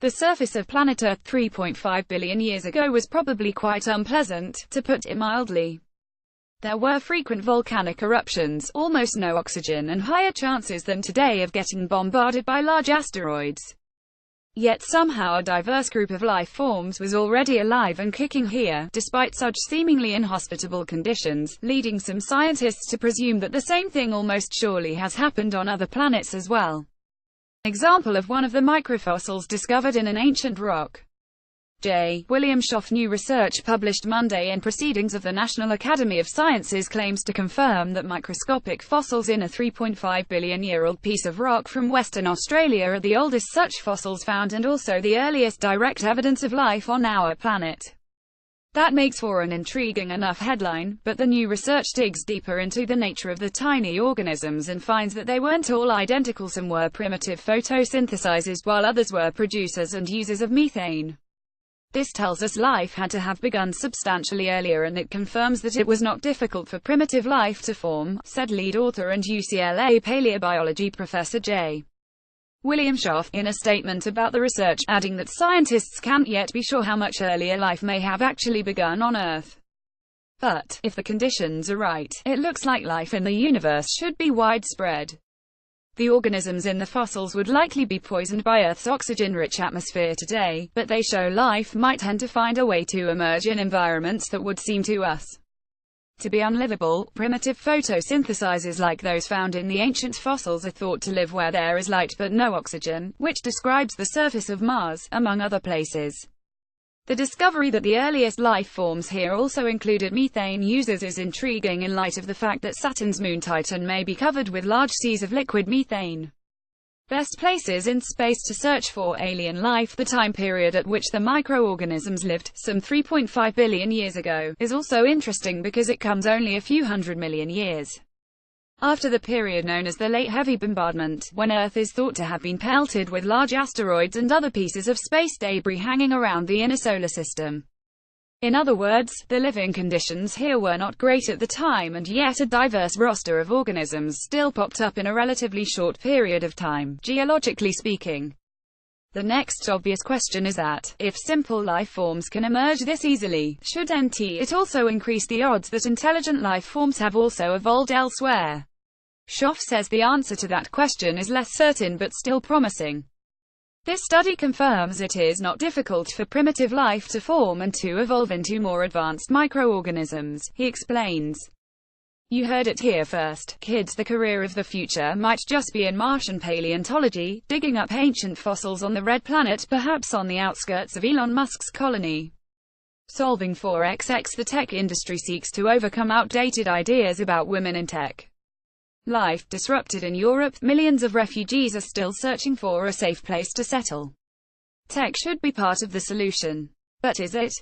The surface of planet Earth 3.5 billion years ago was probably quite unpleasant, to put it mildly. There were frequent volcanic eruptions, almost no oxygen, and higher chances than today of getting bombarded by large asteroids. Yet somehow a diverse group of life forms was already alive and kicking here, despite such seemingly inhospitable conditions, leading some scientists to presume that the same thing almost surely has happened on other planets as well. Example of one of the microfossils discovered in an ancient rock. J. William Schaff. New research published Monday in Proceedings of the National Academy of Sciences claims to confirm that microscopic fossils in a 3.5 billion-year-old piece of rock from Western Australia are the oldest such fossils found and also the earliest direct evidence of life on our planet. That makes for an intriguing enough headline, but the new research digs deeper into the nature of the tiny organisms and finds that they weren't all identical. Some were primitive photosynthesizers, while others were producers and users of methane. This tells us life had to have begun substantially earlier, and it confirms that it was not difficult for primitive life to form, said lead author and UCLA paleobiology professor J. William Schaff, in a statement about the research, adding that scientists can't yet be sure how much earlier life may have actually begun on Earth. But, if the conditions are right, it looks like life in the universe should be widespread. The organisms in the fossils would likely be poisoned by Earth's oxygen-rich atmosphere today, but they show life might tend to find a way to emerge in environments that would seem to us to be unlivable. Primitive photosynthesizers like those found in the ancient fossils are thought to live where there is light but no oxygen, which describes the surface of Mars, among other places. The discovery that the earliest life forms here also included methane users is intriguing in light of the fact that Saturn's moon Titan may be covered with large seas of liquid methane. Best places in space to search for alien life. The time period at which the microorganisms lived, some 3.5 billion years ago, is also interesting because it comes only a few hundred million years after the period known as the Late Heavy Bombardment, when Earth is thought to have been pelted with large asteroids and other pieces of space debris hanging around the inner solar system. In other words, the living conditions here were not great at the time, and yet a diverse roster of organisms still popped up in a relatively short period of time, geologically speaking. The next obvious question is that, if simple life forms can emerge this easily, shouldn't it also increase the odds that intelligent life forms have also evolved elsewhere? Schaff says the answer to that question is less certain but still promising. This study confirms it is not difficult for primitive life to form and to evolve into more advanced microorganisms, he explains. You heard it here first, kids. The career of the future might just be in Martian paleontology, digging up ancient fossils on the Red Planet, perhaps on the outskirts of Elon Musk's colony. Solving for XX. The tech industry seeks to overcome outdated ideas about women in tech. Life disrupted in Europe. Millions of refugees are still searching for a safe place to settle. Tech should be part of the solution. But is it?